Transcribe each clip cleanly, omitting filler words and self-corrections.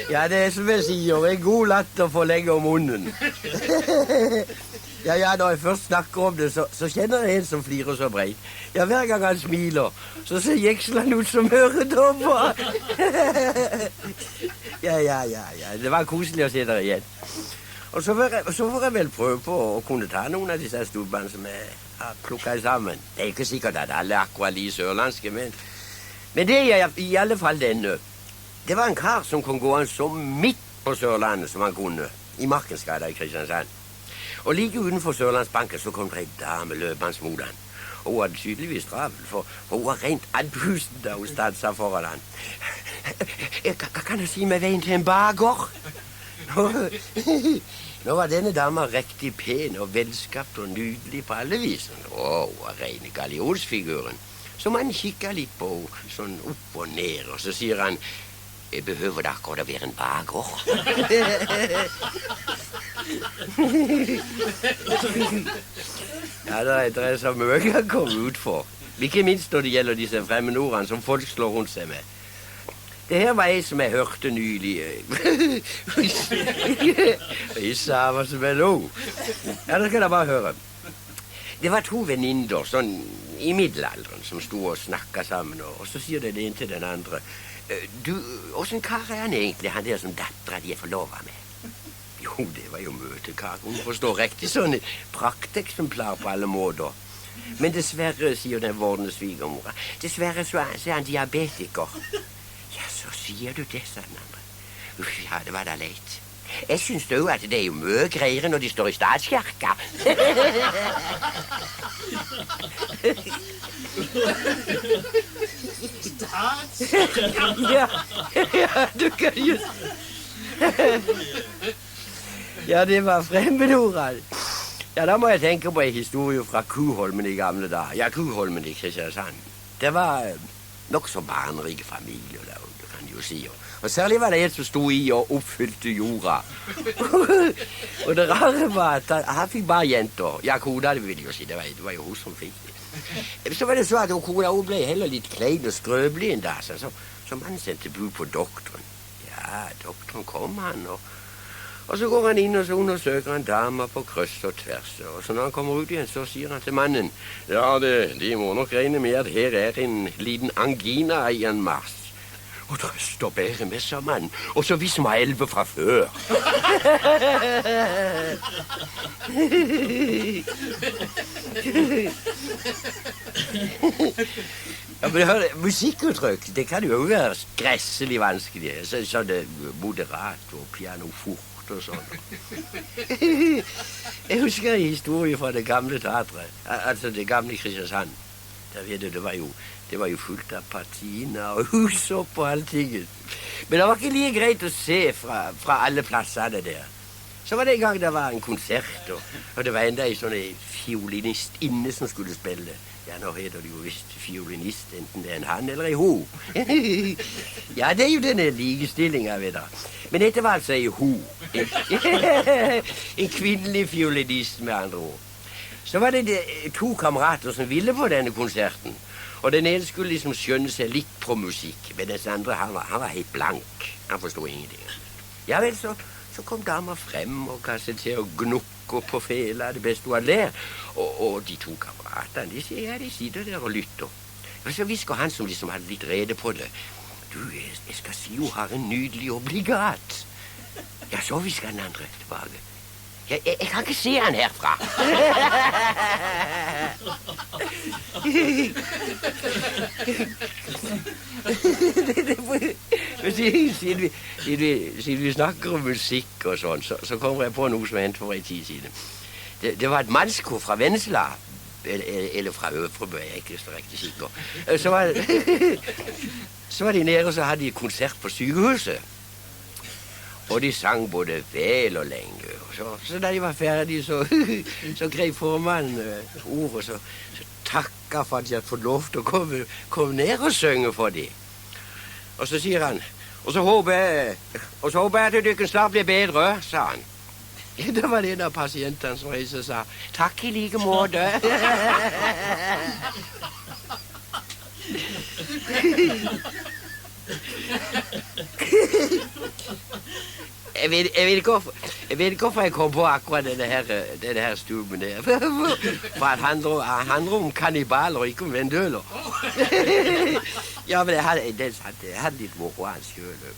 Ja, det er som jeg sier, en god latter forlenger munnen. Ja, når jeg først snakker om det, så kjenner jeg en som flirer så breit. Ja, hver gang han smiler, så ser jekselen ut som øredobber. Ja, det var koselig å se dere igjen. Og så får jeg vel prøve på å kunne ta noen av disse stubbene som jeg har plukket sammen. Det er ikke sikkert at alle er akkurat like sørlandske, men det er i alle fall denne. Det var en kar som kunne gå an så midt på Sørlandet som han kunne, i Markensgata i Kristiansand. Og like utenfor Sørlandsbanken så kom det en dame løpende mot han. Og hun hadde tydeligvis travelt, for hun var rent andpusten da hun stanset foran han. Kan jeg si meg veien til en baker? Nå var denne dama riktig pen og velskapt og nydelig på alle vis. Hun var rene gallionsfiguren. Så man kikket litt på henne, sånn opp og ned, og så sier han, jeg behøver da akkurat å være en baker. Ja, det er så mye å komme ut for. Ikke minst når det gjelder disse fremmedordene som folk slår rundt seg med. Det her var en som jeg hørte nylig. Jeg sa hva som er lov. Ja, det skal jeg bare høre. Det var to venninner, sånn i middelalderen, som sto og snakket sammen, og så sier det ene til den andre. Du, hvordan kar er han egentlig, han der som datteren de er forlovet med? Jo, det var jo møtekar. Hun forstår riktig sånn et prakteksemplar på alle måter. Men dessverre, sier den vordende svigermora, dessverre så er han diabetiker. Ja, så sier du det, sa den andre. Uff, ja, det var da leit. Jeg synes da at det er jo mye greiere når de står i statskirka. Ja, du kan jo... Ja, det var fremmedordene. Ja, da må jeg tenke på en historie fra Kuholmen i gamle dager. Ja, Kuholmen i Kristiansand. Det var nok så barnerike familier, da, du kan jo si. Og særlig var det en som stod i og oppfylte jorda. Og det rare var at han fikk bare jenter. Ja, kona, det vil jeg jo si. Det var jo hun som fikk det. Så var det så at kona ble heller litt klein og skrøbelig en dag, så han sendte bud på doktoren. Ja, doktoren kom han, og så går han inn og så undersøker han damer på kryss og tvers. Og så når han kommer ut igjen, så sier han til mannen, ja, de må nok regne med at her er en liten angina i en mars. Og trøster bedre med, sa mannen, og så vi smelver fra før. Ja, men hør, musikkuttrykk, det kan jo være gresselig vanskelig. Så det moderat og piano fort og sånn. Jeg husker en historie fra det gamle teatret, altså det gamle Kristiansand. Der vet du, det var jo fullt av patina og husopp og allting. Men det var ikke like greit å se fra alle plassene der. Så var det en gang det var en konsert, og det var enda en sånn fiolinist inne som skulle spille. Ja, nå heter det jo visst fiolinist, enten det er en han eller en ho. Ja, det er jo denne likestillingen, vet du. Men dette var altså en ho. En kvinnelig fiolinist, med andre ord. Så var det to kamerater som ville på denne konserten. Og den ene skulle liksom skjønne seg litt på musikk, men den andre, han var helt blank. Han forstod ingenting. Ja vel, så kom dama frem og kastet til å gnukke på fela, det beste hun hadde lært. Og de to kameratene, de sitter der og lytter. Og så hvisker han som liksom hadde litt rede på det. Du, jeg skal si hun har en nydelig obligat. Ja, så hvisker den andre tilbake. Jeg kan ikke se han herfra. Siden vi snakker om musikk og sånn, så kommer jeg på noe som hendte for en tid siden. Det var et mannskor fra Vennesla, eller fra Øvrebø, jeg er ikke så riktig sikker. Så var de nede, og så hadde de konsert på sykehuset. Og de sang både vel og lenge. Så da de var ferdige, så grep formannen ordet, så takket for at de hadde fått lov til å komme ned og synge for dem. Og så sier han, og så håper jeg at dere snart blir bedre, sa han. Da var det en av pasientene som reiste og sa, takk i like måte. Jeg vet ikke hvorfor jeg kom på akkurat denne her stuben der. For at han handler om kannibaler og ikke om vendøler. Ja, men jeg hadde litt moro han selv.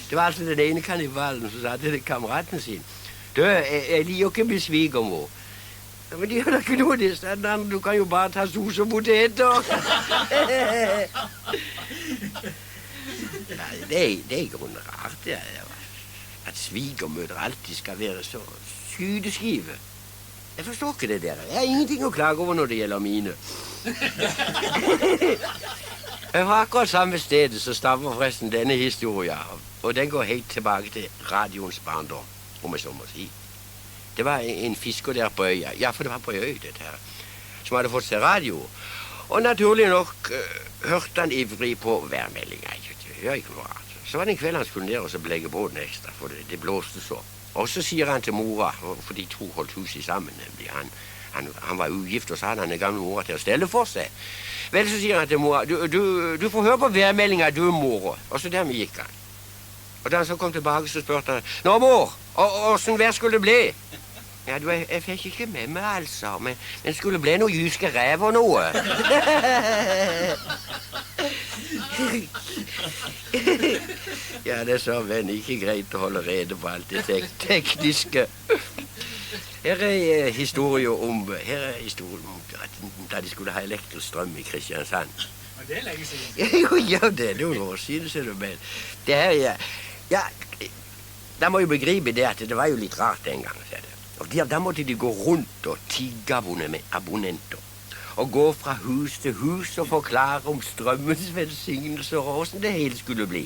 Det var altså den ene kannibalen som sa til kameraten sin: Du, jeg liker jo ikke min svigermor. Men de gjør da ikke noe disse andre. Du kan jo bare ta sos og poteter. Det er i grunnen rart, det at svigermødre alltid skal være så skydeskive. Jeg forstår ikke det der. Jeg har ingenting å klage over når det gjelder mine. Jeg har akkurat samme stedet så stammer forresten denne historien, og den går helt tilbake til radioens barndom, om jeg så må si. Det var en fisker der på øya, ja, for det var på øy dette her, som hadde fått seg radio, og naturlig nok hørte han ivrig på værmeldinga. Det var ikke noe rart. Så var det en kveld han skulle ned og så belegge båten ekstra, for det blåste så. Og så sier han til mora, for de to holdt huset sammen nemlig, han var ugift, og så hadde han en gammel mora til å stelle for seg. Vel, så sier han til mora: du får høre på værmeldinga, du, mora. Og så dermed gikk han. Og da han så kom tilbake, så spurte han: Nå, mor, åssen vær skulle det bli? Ja, du, jeg fikk ikke med meg, altså, men skulle bli noe jyske ræv og noe. Ja, det er så, venn, ikke greit å holde rede på alt det tekniske. Her er historie om da de skulle ha elektrisk strøm i Kristiansand. Og det er lenge siden. Jo, det er noen år siden, ser du, men det her, ja, da må jo begripe det at det var jo litt rart den gangen, ser du. Og da måtte de gå rundt og tigge abonnenter. Og gå fra hus til hus og forklare om strømmens velsignelser og hvordan det hele skulle bli.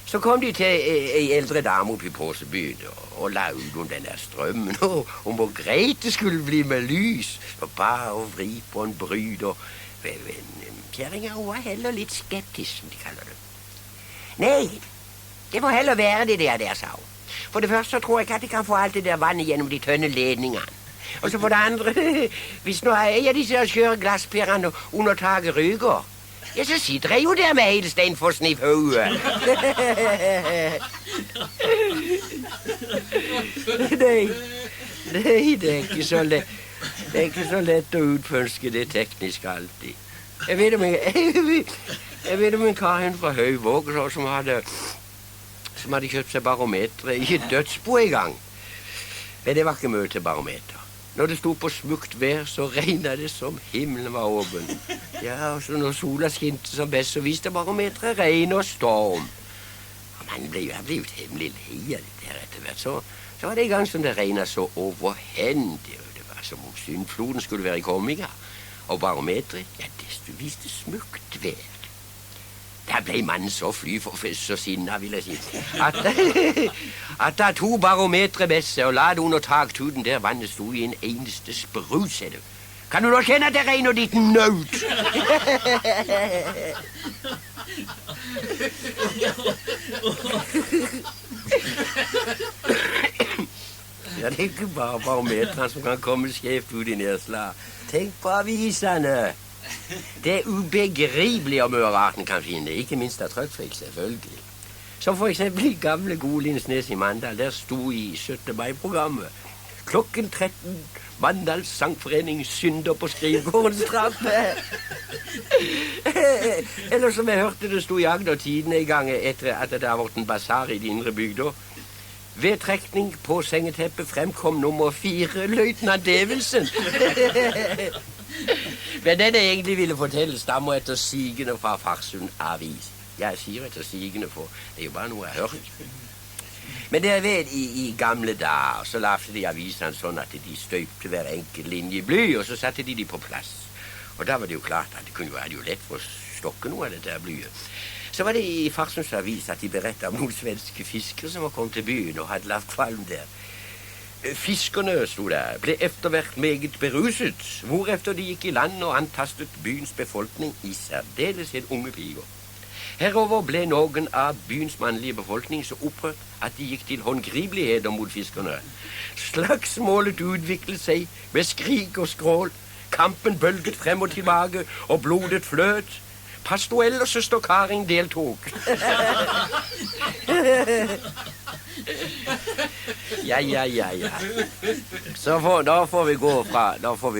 Så kom de til ei eldre dame oppe i Påsebyen og la ut om den der strømmen, og om hvor greit det skulle bli med lys, og bare å vri på en bryd, og kjerringa var heller litt skeptisk, som de kaller det. Nei, det må heller være det der, sa hun. For det første så tror jeg ikke at de kan få alt det der vannet gjennom de tønne ledningene. Og så for det andre, hvis nå en av disse skjøre glasspærene under taket ryker, ja, så sitter jeg jo der med hele Steinfossen i hodet. Nei, det er ikke så lett. Det er ikke så lett å utpønske det tekniske alltid. Jeg vet om en kar fra Høyvåg som hadde kjøpt seg barometer i et dødsbo en gang. Men det var ikke mye til barometer. Når det sto på smukt vær, så regnet det som himmelen var åpen. Ja, og så når sola skinte som best, så viste barometeret regn og storm. Og man ble jo temmelig lei av det her etter hvert. Så var det en gang som det regnet så overhendig. Det var som om syndfloden skulle være i komminga. Og barometeret, ja, det viste smukt vær. Da ble mannen så fly for fest og sinna, vil jeg si, at da to barometre med seg og la det under taktuten der vannet sto i en eneste sprut, ser du. Kan du nå kjenne at det regner ditt nød? Ja, det er ikke bare barometrene som kan komme skjevt ut i nedslag. Tenk på avisene. Det er ubegripelig om mørarten kan finne, ikke minst av trøkkfrik, selvfølgelig. Som for eksempel i gamle gode Lindesnes i Mandal, der sto i 17. mai-programmet: klokken 13, Mandals sangforening synder på skrivegårdens trappe. Eller som jeg hørte det sto i Agder-tiden en gang etter at det har vært en basar i de indre bygder. Ved trekning på sengeteppet fremkom nummer 4, løytnant Develsen. Men den jeg egentlig ville fortelle, stammer etter sigende fra Farsund avis. Jeg sier etter sigende, for det er jo bare noe jeg har hørt. Men dere vet, i gamle dager så lagde de avisene sånn at de støypte hver enkelt linje i bly, og så satte de på plass. Og da var det jo klart at det kunne være jo lett for å stokke noe av dette blyet. Så var det i Farsunds avis at de berettet om noen svenske fiskere som var kommet til byen og hadde lagt kvalm der. Fiskerne, sto der, ble efterhvert meget beruset, hvorefter de gikk i land og antastet byens befolkning, i særdeleshet unge piger. Herover ble noen av byens mannlige befolkning så opprørt at de gikk til håndgripeligheter mot fiskerne. Slagsmålet utviklet seg med skrik og skrål, Kampen bølget frem og tilbake, og blodet fløt. Pastoell og søster Karin deltok. Ja. Så da får vi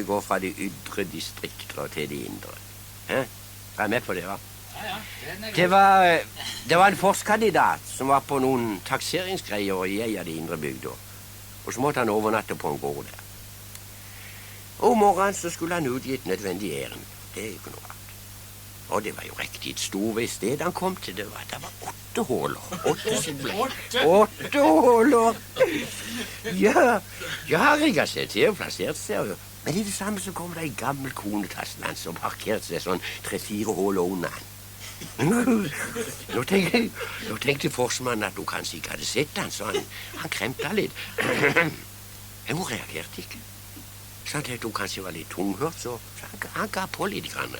gå fra de ytre distrikter til de indre. Er jeg med på det, hva? Ja. Det var en forskandidat som var på noen takseringsgreier i en av de indre bygder. Og så måtte han overnatte på en gård der. Og om morgenen så skulle han utgi et nødvendig ærend. Det er jo ikke noe annet. Og det var jo riktig et storvist sted han kom til. Det var 8 huller. 8 huller! Ja, jeg har sett det og plassert seg. Men i det samme så kom det en gammel konetassen hans og parkerte seg sånn 3-4 huller unna han. Nå tenkte forsmannen at hun kanskje ikke hadde sett han, så han kremta litt. Men hun reagerte ikke. Så han tenkte hun kanskje var litt tunghørt, så han ga på litt grann.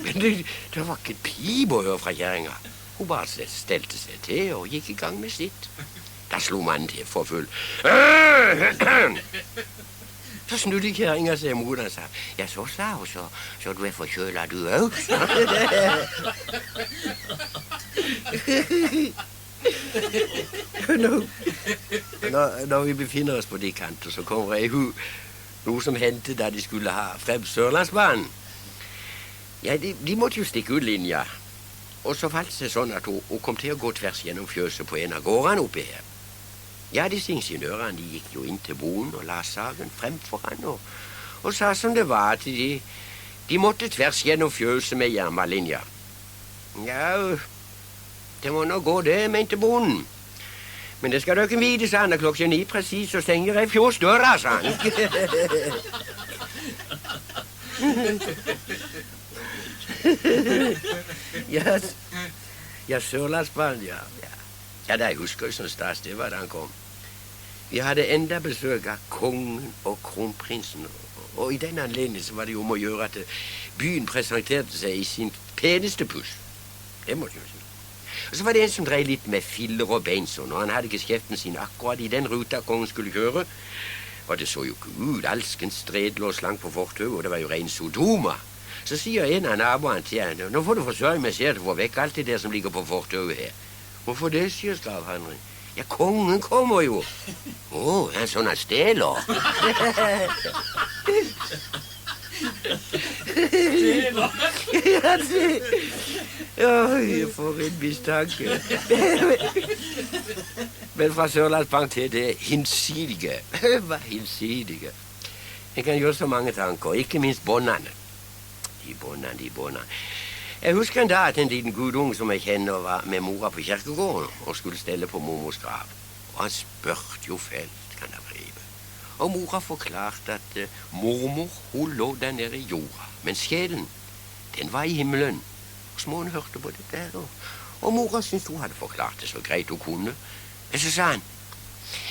Men det var ikke et pip å høre fra kjerringa. Hun bare stelte seg til og gikk i gang med sitt. Da slo mannen til for full. Så snudde kjerringa seg mot han og sa, ja, så sa hun, så du er forkjøla du òg. Når vi befinner oss på de kanter, så kommer jeg noe som hendte da de skulle ha frem Sørlandsbanen. Ja, de måtte jo stikke ut linja. Og så falt det sånn at hun kom til å gå tvers gjennom fjøset på en av gårdene oppe her. Ja, disse ingeniørene de gikk jo inn til bonden og la saken frem for han og sa som det var at de måtte tvers gjennom fjøset med jernbanelinja. Ja, det må nå gå det, mente bonden. Men det skal dere ikke vite, sa han, da 9:00 presis, så stenger jeg fjøsdøra, sa han. Ja, Sørlandsbanen, ja. Ja, da jeg husker sånn stas det var da han kom. Vi hadde enda besøk av kongen og kronprinsen, og i den anledning så var det jo om å gjøre at byen presenterte seg i sin peneste puss. Det måtte jeg jo si. Og så var det en som drev litt med filler og beinsånd, og han hadde ikke skjeften sin akkurat i den ruta kongen skulle kjøre. Og det så jo ikke ut, alskens stredler og slang på fortau, og det var jo ren Sodoma. Så sier en av naboene til henne, nå får du forsørge meg, sier du, få vekk alt det der som ligger på fortauet her. Hvorfor det, sier slavhandleren? Ja, kongen kommer jo. Er han sånn han stjeler? Ja, for en mistanke. Men fra Sørlandsbank til det hinsidige. Hva hinsidige? En kan gjøre så mange tanker, ikke minst båndene. De båndene. Jeg husker en dag at en liten gudung som jeg kjenner var med mora på kirkegården og skulle stelle på mormors grav. Og han spørte jo fælt, kan jeg drive. Og mora forklarte at mormor, hun lå der nede i jorda, men sjelen, den var i himmelen. Og småen hørte på det der, og mora syntes hun hadde forklart det så greit hun kunne. Men så sa han,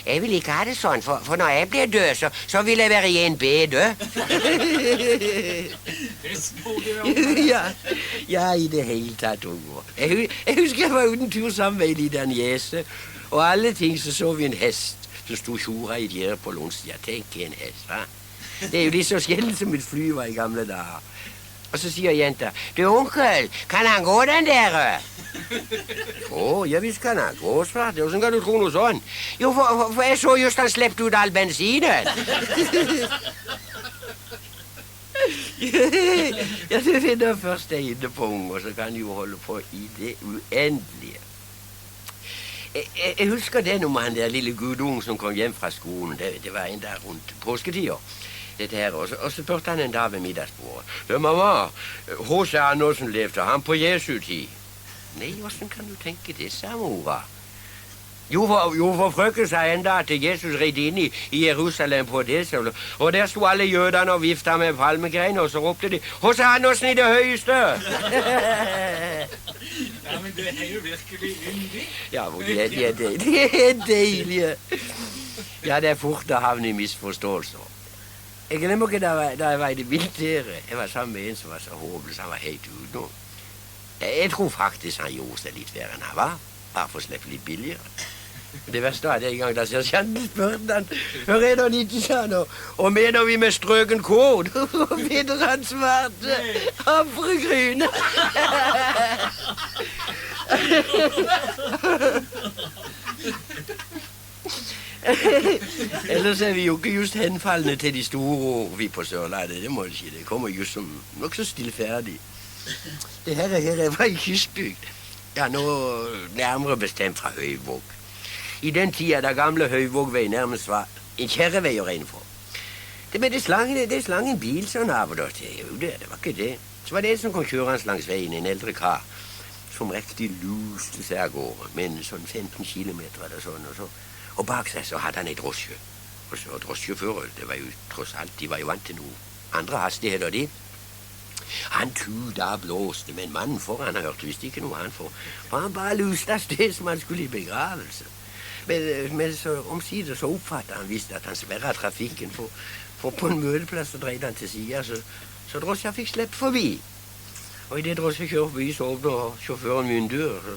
jeg vil ikke ha det sånn, for når jeg blir død, så vil jeg være i en bedød. Ja, i det hele tatt, unger. Jeg husker jeg var uten tur sammen med en liten jese, og alle ting så vi en hest som stod tjora i et gjerde på Lonsia. Tenk en hest, hva? Det er jo litt så sjelden som et fly var i gamle dager. Og så sier jenta, du onkel, kan han gå den der? Ja visst kan han gå, svarte. Hvordan kan du tro noe sånn? Jo, for jeg så just han sleppte ut all bensinen. Ja, du finner først deg inne på unger, så kan du jo holde på i det uendelige. Jeg husker det om han der lille gudungen som kom hjem fra skolen. Det var en der rundt påsketider. Dette her, og så spurte han en dag ved middagsbordet. Mamma, H.C. Andersen levde han på Jesu tid? Nei, hvordan kan du tenke det, sa mora. Jo, for frøken sa enda at Jesus red inn i Jerusalem på det, og der sto alle jødene og vifta med palmegreiner, og så ropte de, H.C. Andersen i det høyeste! Ja, men det er jo virkelig yndig. Ja, det er deilige. Ja, det er fort å havne i misforståelser. Jeg glemmer ikke da jeg var i det militære. Jeg var sammen med en som var så håpløs, han var helt utenom. Jeg tror faktisk han gjorde seg litt verre enn han var, bare for å slippe litt billigere. Det verste var det en gang da sersjanten spurte han, hør er det ikke, sa han, og mener vi med strøken kod? Og Peter han svarte, havregryne. Ellers er vi jo ikke just henfaldende til de store ord, vi på Sørlandet, det må jeg si. Det kommer just som nok så stillferdig. Det her var i kystbygd. Ja, nå nærmere bestemt fra Høyvåg. I den tida da gamle Høyvågvei nærmest var en kjerrevei å regne for. Det slang en bil sånn av og da til. Jo, det var ikke det. Så var det en som kom kjørende langs veien, en eldre kar, som riktig luste seg av gårde, men sånn 15 kilometer eller sånn, og bak seg så hadde han en drosje. Og så drosjesjåfører, det var jo tross alt, de var jo vant til noe andre hastigheter, de. Han tuda og blåste, men mannen foran han hørte visst ikke noe han for han bare luste av sted som han skulle i begravelse. Men så omsider så oppfattet han visst at han sperret trafikken, for på en møteplass så dreide han til siden, så drosja fikk slippe forbi. Og i det drosja kjører forbi, så åpner sjåføren vinduet, så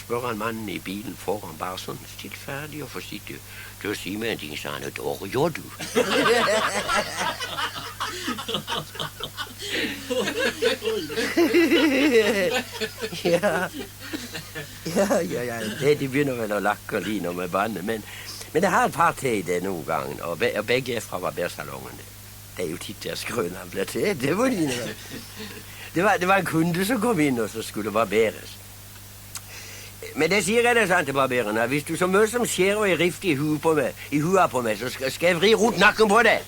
spør han mannen i bilen foran, bare sånn stillferdig og forsiktig, til å si meg en ting, sa han, et år gjør du. Ja, de begynner vel å lakke og line med bandet, men det har et par til i det noen gangen, og begge er fra barbersalongen. Det er jo titt der skrøn han ble til, det var dine. Det var en kunde som kom inn og så skulle barberes. Men det sier jeg det sant til barberen, at hvis du så mye som skjærer i rift i hua på meg, så skal jeg vri rundt nakken på deg.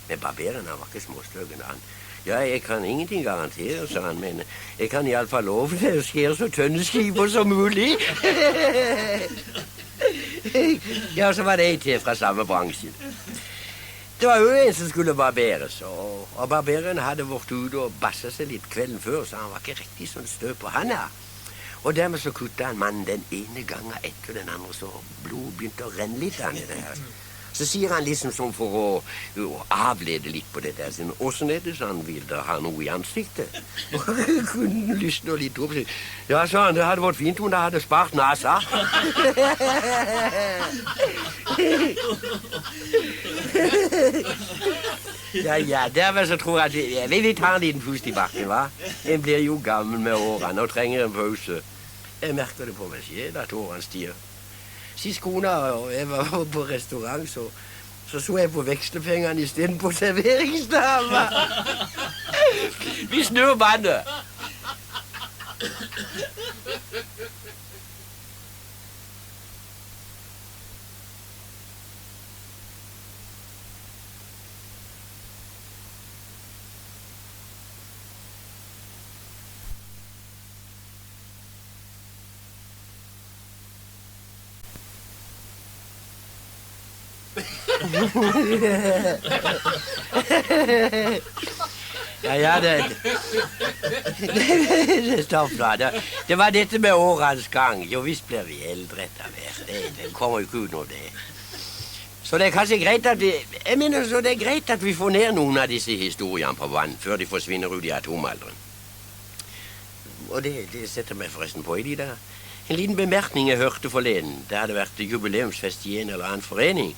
Men barberen han var ikke småstøkken han. Ja, jeg kan ingenting garantere, sa han, men jeg kan i alle fall love deg å skjære så tønne skiver som mulig. Ja, så var det en til fra samme bransjen. Det var jo en som skulle barberes, og barberen hadde vært ute og basset seg litt kvelden før, så han var ikke riktig sånn støp på han her. Og dermed så kuttet han mannen den ene gangen etter den andre, så blod begynte å renne litt av det her. Så sier han liksom sånn for å avlede litt på det der, sånn, åssen er det så han vil da ha noe i ansiktet? Og kunden lysner litt opp, ja, sa han, det hadde vært fint om det hadde spart nasa. Ja, dermed så tror jeg at vi tar en liten pust i bakken, hva? En blir jo gammel med årene og trenger en pause. Jeg merker det på meg selv at årene stiger. Sist kona og jeg var på restaurant, så jeg på vekslepengene i stedet på serveringsdama. Vi snur bandet. Ja, det stopp da. Det var dette med årens gang. Jo, visst blir vi eldre etter hvert. Det kommer jo ikke ut noe det. Så det er kanskje greit at vi får ned noen av disse historiene på vann før de forsvinner ut i atomalderen. Og det setter meg forresten på i de der. En liten bemerkning jeg hørte forleden. Det hadde vært jubileumsfest i en eller annen forening.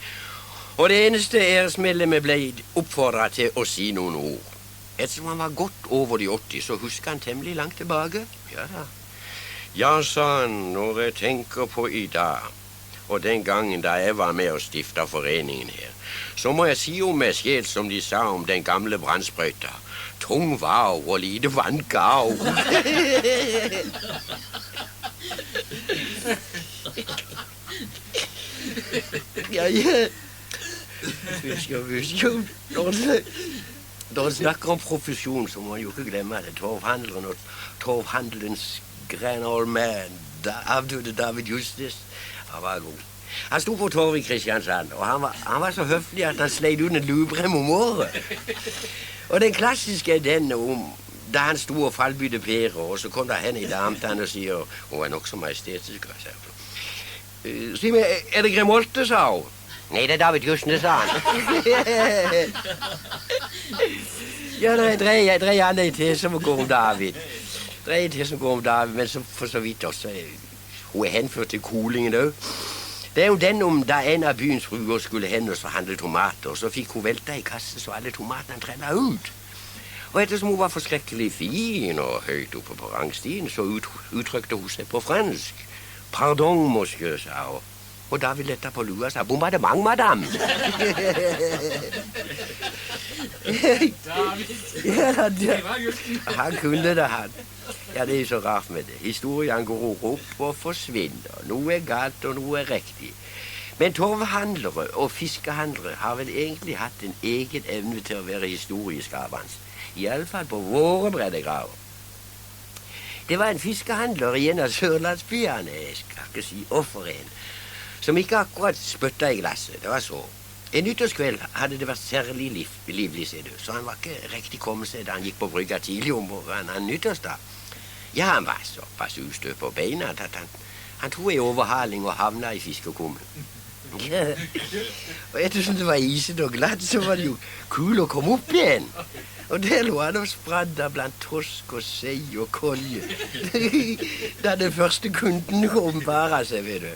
Og det eneste æresmedlemmet ble oppfordret til å si noen ord. Ettersom han var godt over de 80, så husker han temmelig langt tilbake. Ja da. Ja, sa han, når jeg tenker på i dag, og den gangen da jeg var med og stiftet foreningen her, så må jeg si om meg selv som de sa om den gamle brannsprøyta. Tung var og lite vann gav. Ja. Husk jo. Når en snakker om profesjon, så må en jo ikke glemme det. Torvhandleren og torvhandelens grand old man, avdøde David Justis, han var god. Han sto på torv i Kristiansand, og han var så høflig at han sleit ut en lubrem om året. Og den klassiske er den om da han sto og fallbydde pærer, og så kom det hen i dame til han og sier, hun er nok så majestetisk, si meg, er det Gremolte, sa hun? Nei, det er David Justnes, sa han. Ja, jeg dreier han en til som går om David. Men som for så vidt også, hun er henført til Kolingen også. Det er jo den om da en av byens fruer skulle hen og forhandle tomater, så fikk hun velta i kasse så alle tomatene trella ut. Og ettersom hun var forskrekkelig fin og høyt oppe på rangstien, så uttrykte hun seg på fransk. Pardon, monsieur, sa hun. Og da vi letta på lua, sa bombardement, madame. Han kunne det, han. Ja, det er så rart med det. Historien går opp og forsvinner. Noe er galt, og noe er riktig. Men torvhandlere og fiskehandlere har vel egentlig hatt en egen evne til å være historieskapende. I alle fall på våre breddegraver. Det var en fiskehandler i en av sørlandsbyene, jeg skal ikke si offeren, som ikke akkurat spytta i glasset. Det var så. En nyttårskveld hadde det vært særlig livlig, ser du, så han var ikke riktig kommet seg da han gikk på brygga tidlig om morgenen en nyttårsdag. Ja, han var såpass ustø på beina at han tok en overhaling og havna i fiskekummen. Ja. Og ettersom det var iset og glatt, så var det jo kul å komme opp igjen. Og der lå han og spradda blant torsk og sei og kolje. Da den første kunden åpenbara seg, vet du.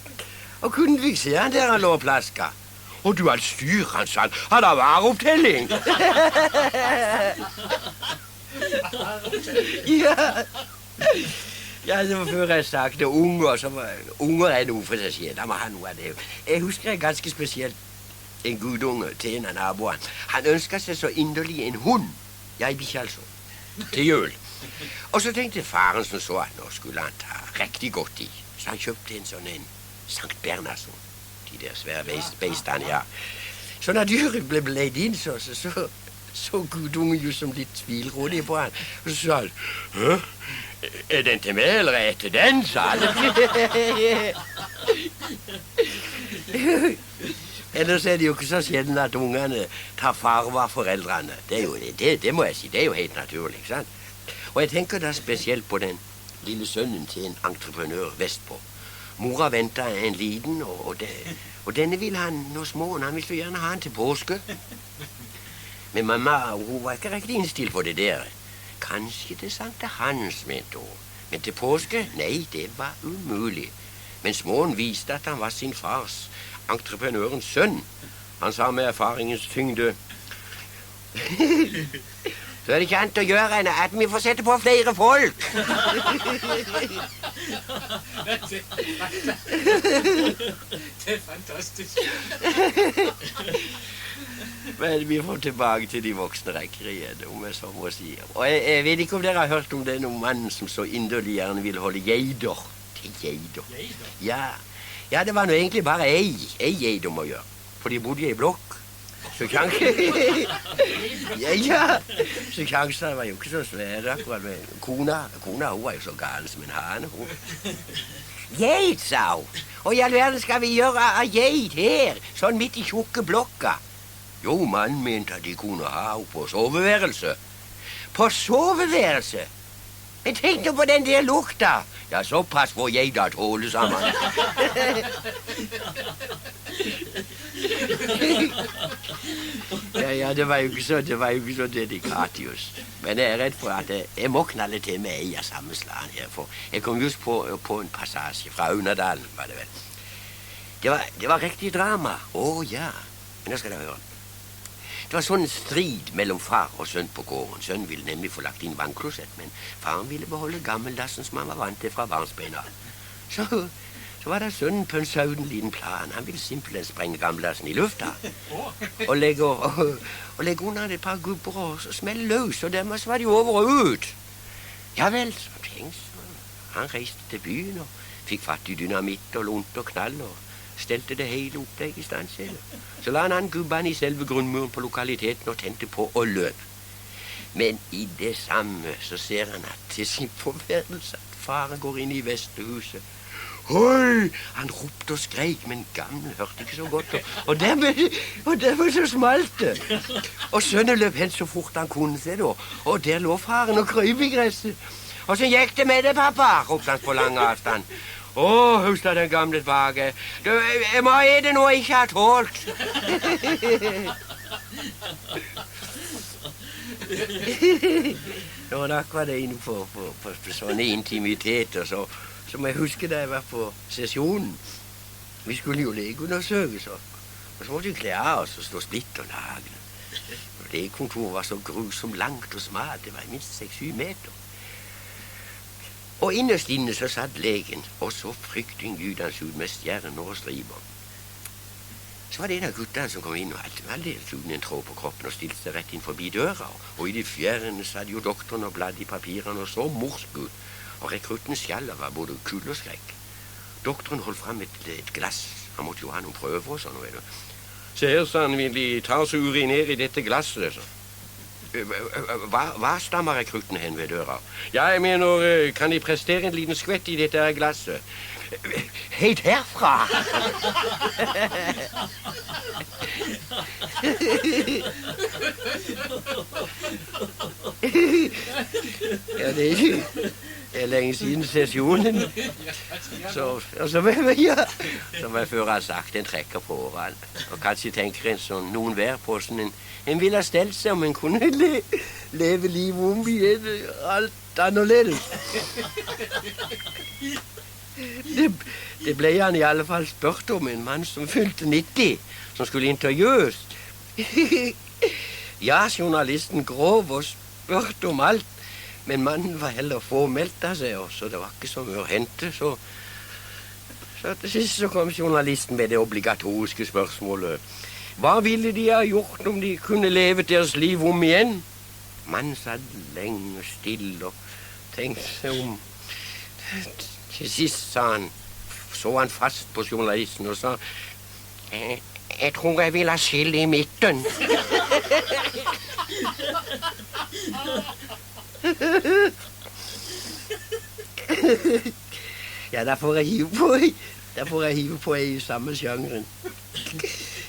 Og kunden fikk se han der han lå og plaska. Og du, han styr, han sa han har vareopptelling. Ja. Ja, det var før jeg sagt det. Unger er noe for seg selv. Da må ha noe av det. Jeg husker ganske spesielt en gudunge til en av naboene. Han ønsket seg så inderlig en hund. Ja, en bikkje altså. Til jul. Og så tenkte faren som så at nå skulle han ta riktig godt i. Så han kjøpte en sånn en Sankt Bernhardsson. De der svære beistene, ja. Så når dyret ble leid inn, så gudungen jo som litt tvilrådig på han. Og så sa han, hæ? Er den til meg, eller er jeg til den, sa han. Ellers er det jo ikke så sjelden at ungene tar farve av foreldrene. Det må jeg si, det er jo helt naturlig, ikke sant? Og jeg tenker da spesielt på den lille sønnen til en entreprenør vestpå. Mora ventet en liten, og denne vil han nå små, han vil så gjerne ha han til påske. Men mamma, hun var ikke riktig innstilt på det der. Kanskje det Sankte Hans, mente hun. Men til påske? Nei, det var umulig. Men småen viste at han var sin fars, entreprenørens sønn. Han sa med erfaringens tyngde, så er det ikke annet å gjøre enn at vi får sette på flere folk. Det er fantastisk. Men vi får tilbake til de voksne rekker igjen, om jeg så må si. Og jeg vet ikke om dere har hørt om den mannen som så inderlig gjerne ville holde geider til geider. Ja, det var nå egentlig bare ei geit om å gjøre, for de bodde i ei blokk. Så så sjansene var jo ikke så svære akkurat med kona. Kona, hun var jo så gal som en hane, hun. Geit, sa hun. Og i all verden skal vi gjøre av geit her, sånn midt i tjukke blokka. Jo, mannen mente at de kunne ha henne på soveværelse. På soveværelse? Jeg tenkte på den der lukta. Ja, såpass får geita tåle sammen. Ja, det var jo ikke så dedikatius. Men jeg er redd for at jeg må knalle til med ei av samme slag her, for jeg kom just på en passasje fra Aunadalen, var det vel. Det var riktig drama. Ja. Men nå skal dere høre. Det var sånn en strid mellom far og sønn på gården. Sønnen ville nemlig få lagt inn vannklosett, men faren ville beholde gammeldassen som han var vant til fra barnsbeina. Så var det sønnen pønsa ut en liten plan. Han ville simpelthen sprenge gammeldassen i lufta. Og legge under et par gubber og så smelle løs, og dermed så var de over og ut. Ja vel, så tenkte han reiste til byen og fikk fatt i dynamitt og lunt og knall og stelte det hele opplegget i stand selv. Så la han gubbene i selve grunnmuren på lokaliteten og tente på og løp. Men i det samme så ser han at til sin forverdelse at faren går inn i vestehuset. Hoi! Han ropte og skreik, men gamle hørte ikke så godt. Og dermed så smalt det. Og sønnen løp hen så fort han kunne se det, og der lå faren og krøp i gresset. Og så gikk det med det, pappa, ropte han på lang avstand. Husk den gamle tilbake. Jeg må ete noe jeg ikke har tålt. Når han akkurat er inne på sånne intimiteter, så må jeg huske da jeg var på sesjonen. Vi skulle jo legeundersøkelser. Og så måtte vi klæde av oss og stå splitter nagne. Legekontoret var så grusomt langt og smalt. Det var minst 6-7 meter. Og innerst inne så satt legen og så fryktinngytende ut med stjerner og striper. Så var det en av guttene som kom inn og hadde aldeles uten en tråd på kroppen og stilte seg rett inn forbi døra. Og i det fjerne satt jo doktoren og bladde i papirene og så morsk ut. Og rekrutten skjallet var både kull og skrekk. Doktoren holdt frem et glass. Han måtte jo ha noen prøver og sånn, vet du. Se her, sa han, vil de ta oss og urinere i dette glasset, så. Hva stammer rekrutten hen ved døra? Ja, jeg mener, kan de prestere en liten skvett i dette glasset? Helt herfra! Ja, det er lenge siden sesjonen. Så må jeg før ha sagt, en trekker på årene. Og kanskje tenker en sånn noen hver på sånn en ville ha stelt seg om en kunne leve livet om igjen, alt annerledes. Det ble han i alle fall spurt om, en mann som fylte 90, som skulle intervjues. Ja, journalisten grov og spurte om alt, men mannen var heller fåmeldt av seg, så det var ikke så mye å hente. Så til sist så kom journalisten med det obligatoriske spørsmålet. Hva ville de ha gjort om de kunne leve deres liv om igjen? Mannen satt lenge stille og tenkte seg om. Til sist så han fast på journalisten og sa, jeg tror jeg vil ha skill i midten. Ja, da får jeg hive på i samme sjangeren.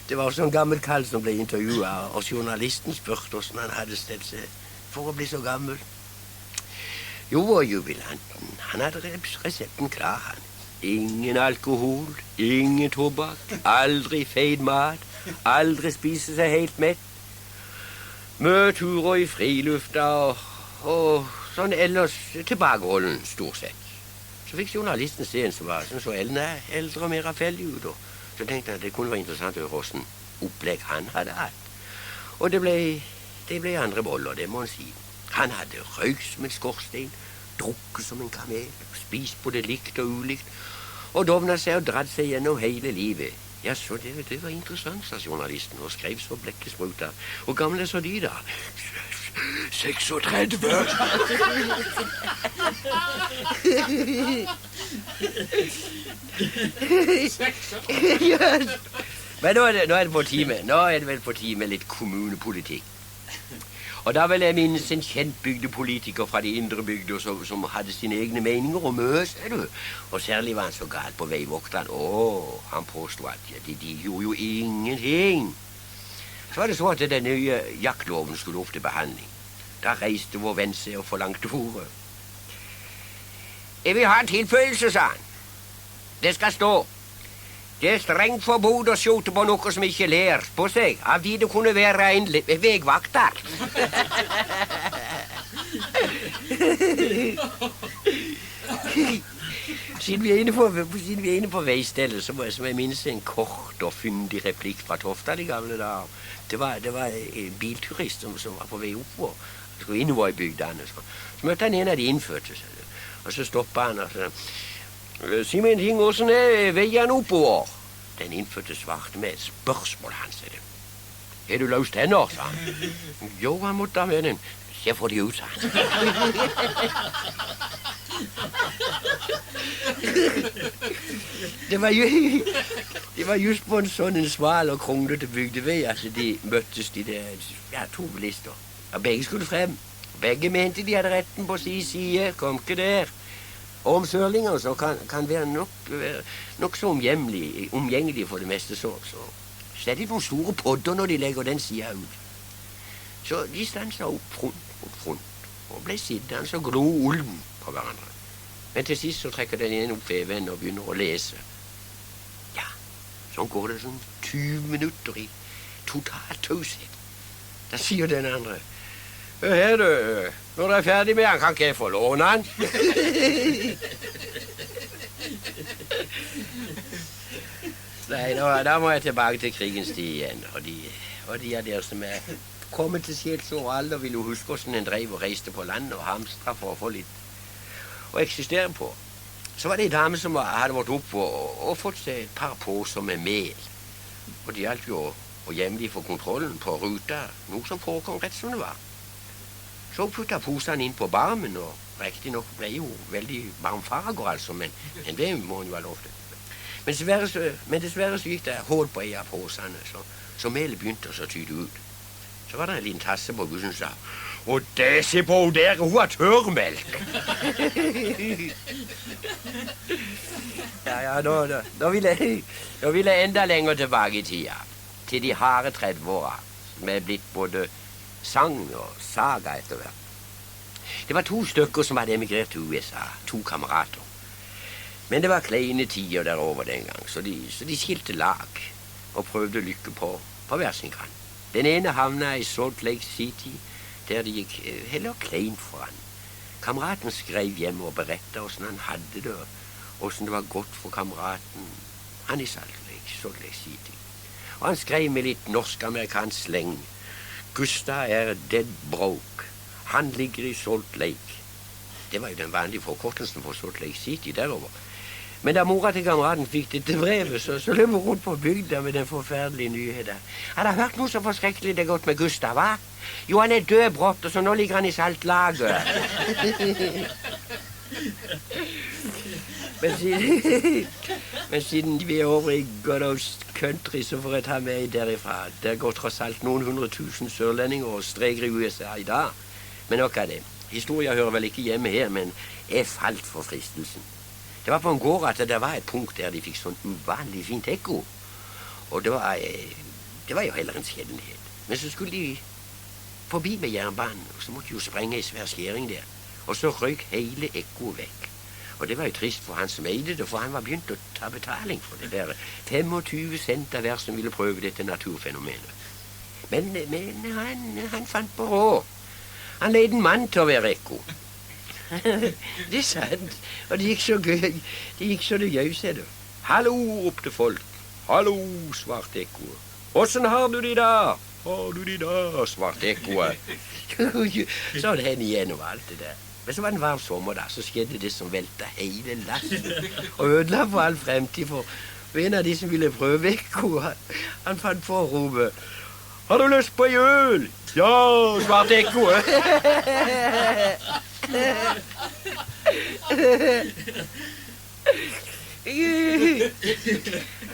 Det var også en gammel kall som ble intervjuet, og journalisten spurte hvordan han hadde stelt seg for å bli så gammel. Jo, og jubilanten, han hadde resepten klar, han. Ingen alkohol, ingen tobakk, aldri feit mat, aldri spise seg helt mett. Mye turer i frilufta og sånn ellers tilbakeholden stort sett. Så fikk journalisten se en som var sånn så eldre og mer raffeldig ut, og så tenkte han at det kunne være interessant å høre hvordan opplegg han hadde hatt. Og det ble andre boller, det må han si. Han hadde røykt som en skorstein, drukket som en kamel, spist både likt og ulikt, og dovnet seg og dratt seg gjennom hele livet. Ja, så det var interessant, sa journalisten, og skrev så blekket spruta. Hvor gamle så de da? 36. Yes. Men nå er det på time. Nå er det vel på time med litt kommunepolitikk. Og da vil jeg minnes en kjent bygdepolitiker fra de indre bygder som hadde sine egne meninger og møs, du. Og særlig var han så galt på veivokteren. Han påstod at de gjorde jo ingenting. Så var det så at den nye jaktloven skulle opp til behandling. Da reiste vår venn seg og forlangte ordet. Jeg vil ha en tilføyelse, sa han. Det skal stå. Det er strengt forbud å skjute på noe som ikke ler på seg, av de det kunne være en vegvakter. Siden vi er inne på veistedet, så må jeg minnes en kort og fyndig replikk fra Tofta de gamle dager. Det var en bilturist som var på vei oppover. Han skulle innover i bygdene. Så møtte han en av de innfødte, og så stoppet han og sa, si meg en ting, hvordan er veien oppover? Den innfødte svarte med et spørsmål, han sa det. Er du løst hender, sa han. Jo, han måtte ha med den. Se for de ut, sa han. Det var just på en sånn en sval og kronglete bygdevei at de møttes de der to bilister. Og begge skulle frem. Begge mente de hadde retten på sin side, kom ikke der. Og om sørlinger så kan være nok så omgjengelig for det meste så er det noen store podder når de legger den siden ut. Så de stanset opp front og ble siddende og glo ulm på hverandre. Men til sist så trekker den ene opp veven og begynner å lese. Ja, sånn går det sånn 20 minutter i total taushet. Da sier den andre, her du, når du er ferdig med han, kan ikke jeg få låne han? Nei, da må jeg tilbake til krigens tid igjen. Og de av dere som er kommet til sjelsår alder, vil jo huske hvordan en drev og reiste på land og hamstra for å få litt å eksistere på. Så var det en dame som hadde vært opp og fått seg et par poser med mel. Og det gjaldt jo å jevnlig få kontrollen på ruta, noe som forekom rett som det var. Så putta posene inn på barmen, og riktignok ble jo veldig varmfarger, altså, men det må hun jo ha lov til. Men dessverre så gikk det hull på en av posene, så melet begynte å tyde ut. Så var det en liten tasse på bussen som sa, «Og det, se på hun der, hun har tørrmelk!» Ja, nå vil jeg enda lenger tilbake i tida, til de harde 30-åra, som er blitt både sang og saga etter hvert. Det var 2 stykker som hadde emigrert til USA, 2 kamerater. Men det var kleine tider derover den gang, så de skilte lag og prøvde lykke på hver sin kant. Den ene havna i Salt Lake City, der det gikk heller kleint for han. Kameraten skrev hjem og berettet hvordan han hadde det, og hvordan det var godt for kameraten, han i Salt Lake City. Og han skrev med litt norsk-amerikansk sleng. Gustav er dead broke. Han ligger i Salt Lake. Det var jo den vanlige forkortelsen for Salt Lake City derover. Men da mora til kameraten fikk dette brevet, så løp hun rundt på bygda med den forferdelige nyheten. Han har hørt noe så forskrekkelig det gått med Gustav, hva? Jo, han er død brått, og så nå ligger han i saltlaget. Men siden vi er over i Goddost Country, så får jeg ta med derifra. Det går tross alt noen 100 000 sørlendinger og streker i USA i dag. Men nok av det. Historien hører vel ikke hjemme her, men jeg falt for fristelsen. Det var på en gård at det var et punkt der de fikk sånn uvanlig fint ekko. Og det var jo heller en sjeldenhet. Men så skulle de forbi med jernbanen, og så måtte de jo sprenge en svær skjæring der. Og så røyk hele ekkoet vekk. Og det var jo trist for han som eide det, for han var begynt å ta betaling for det der. 25 cent av hver som ville prøve dette naturfenomenet. Men han fant på råd. Han leide en mann til å være ekko. Det er sant. Og det gikk så gøy. Det gikk så det gøy, ser du. Hallo, ropte folk. Hallo, svarte ekkoet. Hvordan har du det i dag? Har du det i dag, svarte ekkoet. Så det henne igjen over alt det der. Men så var det en varm sommer da, så skjedde det som velta hele lasset. Og ødela for all fremtid, for en av de som ville prøve ekkoet, han fant på å rope, har du lyst på en øl? Ja, svarte ekkoet.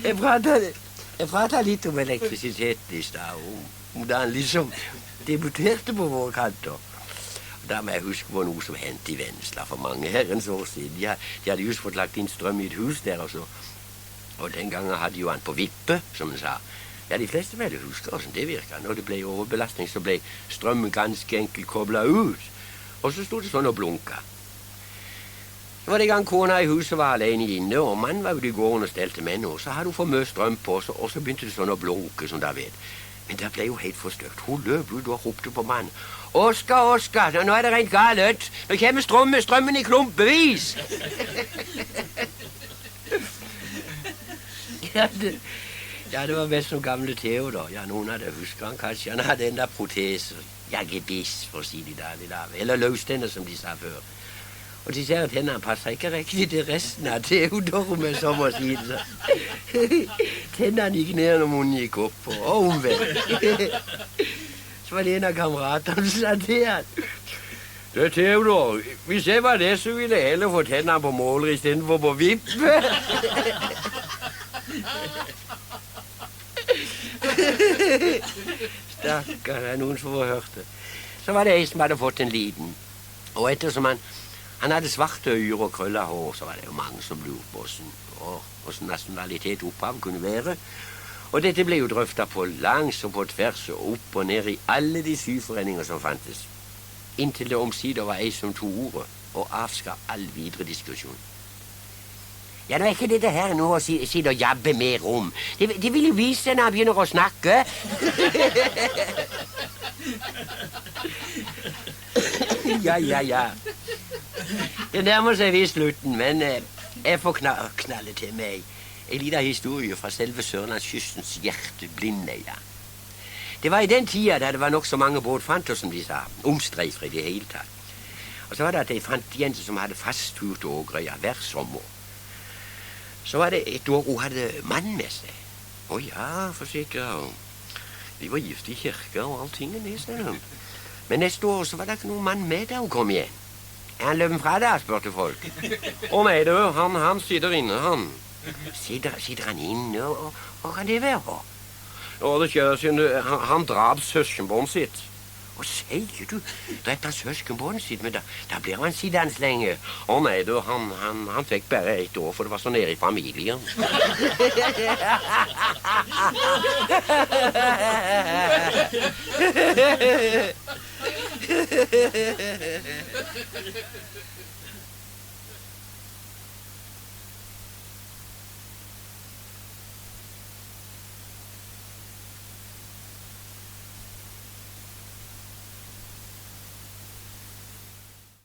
Jeg pratet litt om elektrisiteten i stad, om da han liksom debuterte på våre kanter. Da må jeg huske på noe som hendte i Vennesla for mange herrens år siden. De hadde just fått lagt inn strøm i et hus der, og den gangen hadde jo han på vippe, som han sa. Ja, de fleste vel husker hvordan det virket. Når det ble overbelastning, så ble strømmen ganske enkelt koblet ut. Og så stod det sånn og blunket. Så var det en gang kona i huset var alene inne, og mannen var ute i gården og stelte med noe. Så hadde hun for mye strøm på, og så begynte det sånn å blunke, som da vet. Men det ble jo helt forstøkt. Hun løp ut og ropte på mannen. Oskar, nå er det rent galt. Nå kommer strømmen i klumpevis. Ja, det var mest som gamle Theodor. Ja, noen hadde husket han kanskje. Han hadde enda protese. Ja, gebiss, for å si det da. Eller løstenner, som de sa før. Og de ser at hendene passer ikke riktig til resten av Theodor, med som å si det. Tennene gikk ned når munnen gikk opp, og omvendt. Så var det en av kameratene som sa til han. Det er Theodor, hvis jeg var det, så ville jeg heller få tennene på måler i stedet for på vippe. Stakkar, det er noen som har hørt det. Så var det ei som hadde fått en liten. Og ettersom han hadde svarte øyre og krølla hår, så var det jo mange som lurte på hvordan nasjonalitet opphav kunne være. Og dette ble jo drøftet på langs og på tvers og opp og ned i alle de syforeninger som fantes. Inntil det omsider var ei som tok ordet og avskar all videre diskusjon. Ja, nå er ikke dette her noe å sitte og jabbe mer om. Det vil jo vise når han begynner å snakke. Ja. Det nærmer seg visst slutten, men jeg får knalle til meg en liten historie fra selve Sørlandskystens hjerte, Blindøya. Det var i den tida da det var nok så mange båtfanter, som de sa, omstreifer i det hele tatt. Og så var det at de fant jente som hadde fasttur til Ågreia hver sommer. Så var det et år hun hadde mann med seg. Å ja, forsikret hun. De var gift i kirka og alltingen i stedet. Men neste år så var det ikke noen mann med da hun kom igjen. Er han løpen fra deg, spurte folk. Å nei, du, han sitter inne, han. Sitter han inne, og hva kan det være? Å, det kjører siden han drap søskenbånd sitt. Og sier du, drept han søskenbånd sitt, men da blir han siddende lenge. Å nei, du, han fikk bare 1 år, for det var så nede i familien.